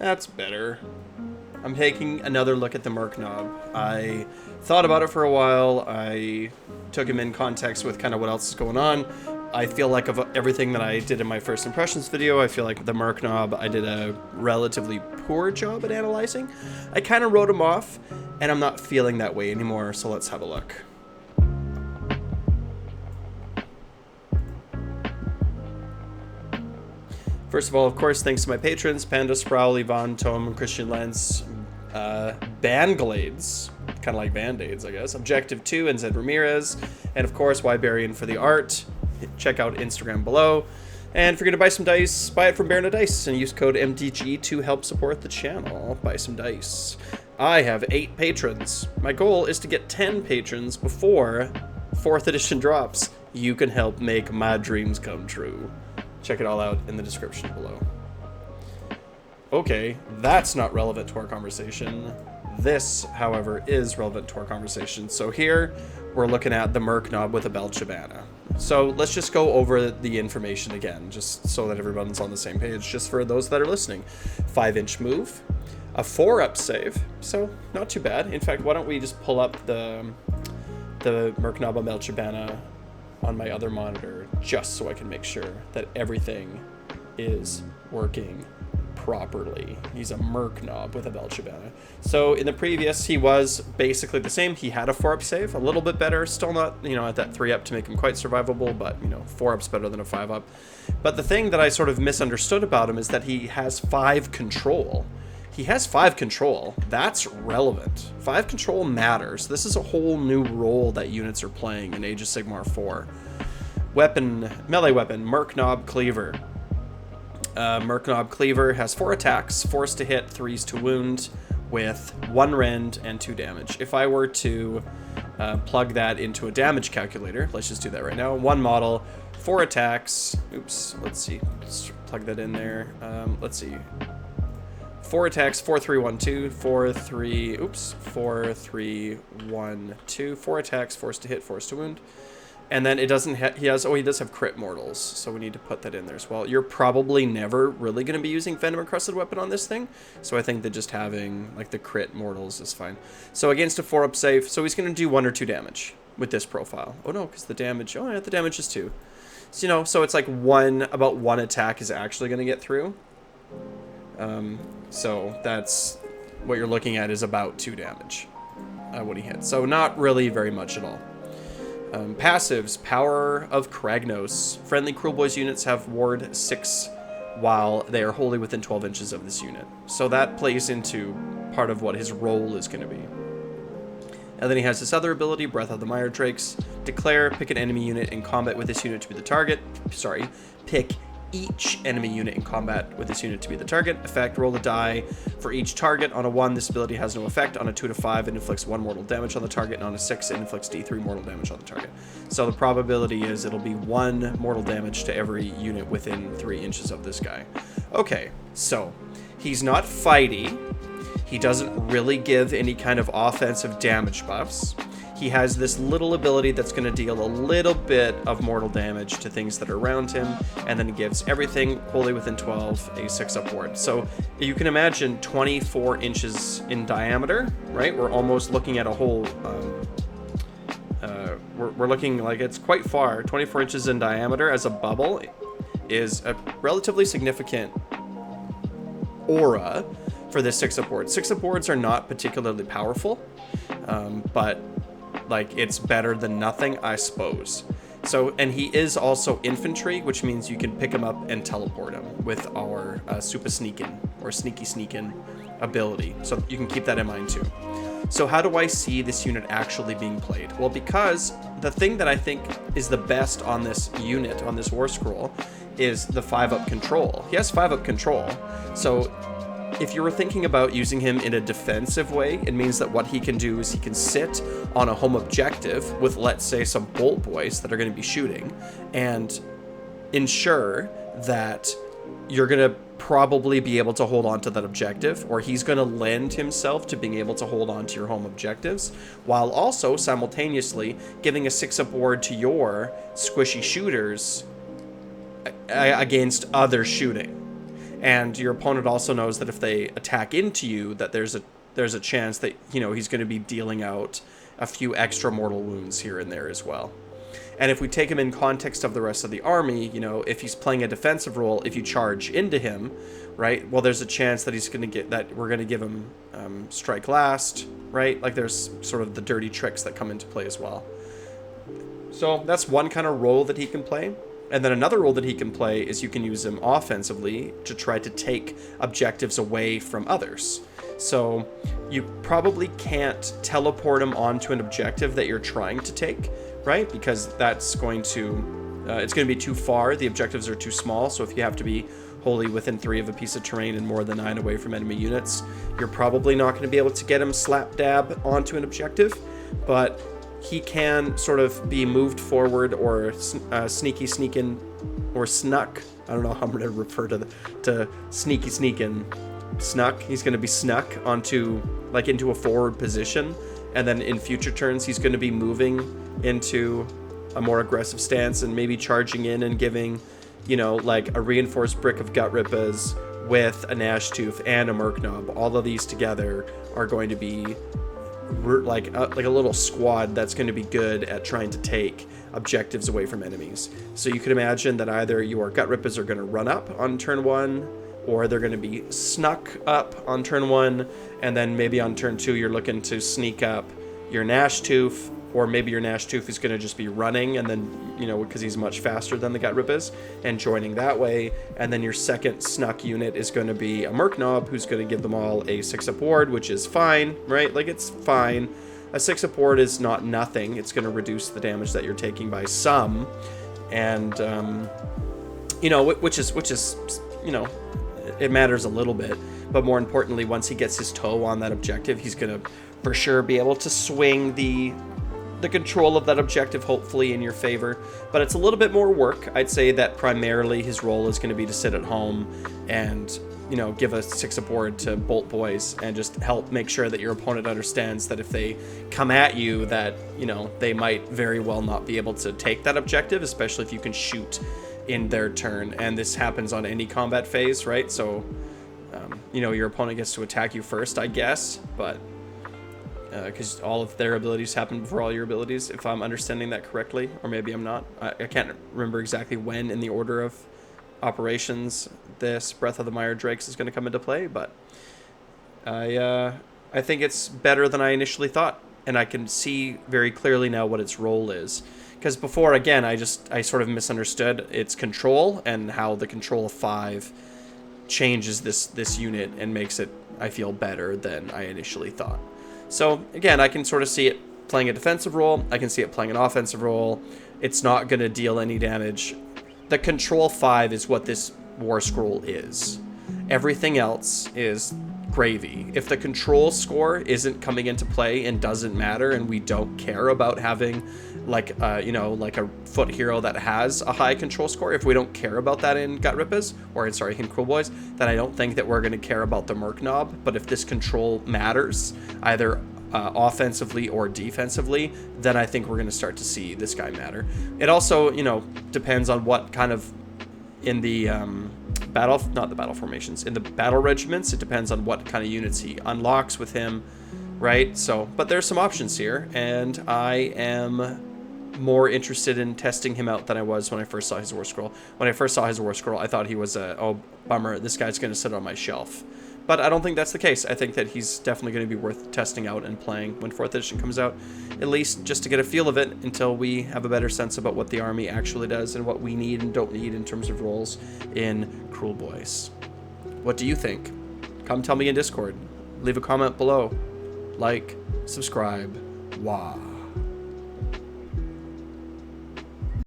That's better. I'm taking another look at the Merk Knob. I thought about it for a while. I took him in context with kind of what else is going on. I feel like of everything that I did in my first impressions video, I feel like the Merk Knob, I did a relatively poor job at analyzing. I kind of wrote him off, and I'm not feeling that way anymore, so let's have a look. First of all, of course, thanks to my patrons, Panda, Sproul, Yvonne, Tom, Christian Lens, Banglades, kind of like Band-Aids, I guess, Objective 2, and Zed Ramirez, and of course, Wybarian for the art. Check out Instagram below. And if you're going to buy some dice, buy it from Baron of Dice and use code MDG to help support the channel. Buy some dice. I have 8 patrons. My goal is to get 10 patrons before 4th edition drops. You can help make my dreams come true. Check it all out in the description below. Okay, that's not relevant to our conversation. This, however, is relevant to our conversation. So here, we're looking at the Merk Knob with a Belchabana. So let's just go over the information again, just so that everyone's on the same page, just for those that are listening. 5-inch move, a 4-up save, so not too bad. In fact, why don't we just pull up the Merk Knob on Belchabana on my other monitor, just so I can make sure that everything is working properly. He's a Merk Knob with a Belchabana. So in the previous, he was basically the same. He had a 4-up save, a little bit better, still not, you know, at that 3-up to make him quite survivable, but, you know, 4-up's better than a 5-up. But the thing that I sort of misunderstood about him is that he has 5 control. He has 5 control. That's relevant. 5 control matters. This is a whole new role that units are playing in Age of Sigmar 4. Weapon, melee weapon, Merk Knob Cleaver. Merk Knob Cleaver has 4 attacks, 4s to hit, 3s to wound, with 1 rend and 2 damage. If I were to plug that into a damage calculator, let's just do that right now. 1 model, 4 attacks. Oops, let's see. Let's plug that in there. Let's see. 4 attacks, 4, 3, 1, 2, 4, 3, oops, 4, 3, 1, 2, 4 attacks, 4s to hit, 4s to wound. And then it doesn't he does have crit mortals, so we need to put that in there as well. You're probably never really going to be using Venom Encrusted Weapon on this thing, so I think that just having, like, the crit mortals is fine. So against a 4-up save, so he's going to do 1 or 2 damage with this profile. Oh no, because the damage, oh yeah, the damage is 2. So, you know, so it's like about 1 attack is actually going to get through. So that's what you're looking at, is about 2 damage when he hits. So not really very much at all. Passives, Power of Kragnos. Friendly Cruel Boys units have Ward 6 while they are wholly within 12 inches of this unit. So that plays into part of what his role is going to be. And then he has this other ability, Breath of the Mire Drakes. Declare, pick an enemy unit in combat with this unit to be the target. Sorry, pick each enemy unit in combat with this unit to be the target. Effect, roll a die for each target. On a 1, this ability has no effect. On a 2 to 5, it inflicts 1 mortal damage on the target, and on a 6, it inflicts D3 mortal damage on the target. So the probability is it'll be 1 mortal damage to every unit within 3 inches of this guy. Okay, so he's not fighty. He doesn't really give any kind of offensive damage buffs. He has this little ability that's going to deal a little bit of mortal damage to things that are around him, and then he gives everything wholly within 12 a 6-up ward. So you can imagine 24 inches in diameter, right? We're almost looking at a whole, we're looking like it's quite far. 24 inches in diameter as a bubble is a relatively significant aura for this 6-up ward. 6-up wards are not particularly powerful, but like, it's better than nothing, I suppose. So, and he is also infantry, which means you can pick him up and teleport him with our super sneakin' or sneaky sneakin' ability. So you can keep that in mind too. So how do I see this unit actually being played? Well, because the thing that I think is the best on this unit, on this war scroll, is the 5-up control. He has 5-up control. So if you were thinking about using him in a defensive way, it means that what he can do is he can sit on a home objective with, let's say, some bolt boys that are going to be shooting, and ensure that you're going to probably be able to hold on to that objective, or he's going to lend himself to being able to hold on to your home objectives, while also simultaneously giving a 6-up ward to your squishy shooters against other shooting. And your opponent also knows that if they attack into you, that there's a chance that, you know, he's going to be dealing out a few extra mortal wounds here and there as well. And if we take him in context of the rest of the army, you know, if he's playing a defensive role, if you charge into him, right, well, there's a chance that he's going to get, that we're going to give him strike last, right? Like, there's sort of the dirty tricks that come into play as well. So that's one kind of role that he can play. And then another role that he can play is you can use him offensively to try to take objectives away from others. So you probably can't teleport him onto an objective that you're trying to take, right? Because that's going to, it's going to be too far. The objectives are too small. So if you have to be wholly within 3 of a piece of terrain and more than 9 away from enemy units, you're probably not going to be able to get him slap dab onto an objective. But he can sort of be moved forward or sneak in, or snuck. I don't know how I'm going to refer to sneak in. Snuck. He's going to be snuck onto, like, into a forward position, and then in future turns he's going to be moving into a more aggressive stance and maybe charging in and giving, you know, like a reinforced brick of gut rippas with a gnash tooth and a Murknob. All of these together are going to be like a little squad that's going to be good at trying to take objectives away from enemies. So you can imagine that either your gut rippas are going to run up on turn 1, or they're going to be snuck up on turn 1, and then maybe on turn 2 you're looking to sneak up your gnash tooth, or maybe your gnash tooth is going to just be running, and then, you know, because he's much faster than the gut rippas, and joining that way. And then your second snuck unit is going to be a Murknob, who's going to give them all a 6-up ward, which is fine, right? Like, it's fine. A 6-up ward is not nothing. It's going to reduce the damage that you're taking by some, and you know, which is, you know, it matters a little bit. But more importantly, once he gets his toe on that objective, he's going to for sure be able to swing the control of that objective, hopefully in your favor. But it's a little bit more work. I'd say that primarily his role is going to be to sit at home and, you know, give a 6-up ward to bolt boys and just help make sure that your opponent understands that if they come at you, that, you know, they might very well not be able to take that objective, especially if you can shoot in their turn. And this happens on any combat phase, right? So you know, your opponent gets to attack you first, I guess, but because all of their abilities happen before all your abilities, if I'm understanding that correctly, or maybe I'm not. I can't remember exactly when in the order of operations this Breath of the Mire Drakes is going to come into play, but I think it's better than I initially thought, and I can see very clearly now what its role is. Because before, again, I sort of misunderstood its control and how the control of 5 changes this unit and makes it, I feel, better than I initially thought. So again, I can sort of see it playing a defensive role. I can see it playing an offensive role. It's not going to deal any damage. The control 5 is what this War Scroll is. Everything else is gravy. If the control score isn't coming into play and doesn't matter, and we don't care about having like you know, like a foot hero that has a high control score, if we don't care about that in Gut Rippas, or sorry, in Cruel Boys, then I don't think that we're going to care about the Murknob. But if this control matters, either offensively or defensively, then I think we're going to start to see this guy matter. It also, you know, depends on what kind of, in the not the battle formations, in the battle regiments, it depends on what kind of units he unlocks with him, right? So, but there's some options here, and I am more interested in testing him out than I was when I first saw his War Scroll. When I first saw his War Scroll, I thought he was oh, bummer, this guy's going to sit on my shelf. But I don't think that's the case. I think that he's definitely going to be worth testing out and playing when 4th edition comes out, at least just to get a feel of it until we have a better sense about what the army actually does and what we need and don't need in terms of roles in Cruel Boys. What do you think? Come tell me in Discord. Leave a comment below. Like, subscribe. Wah.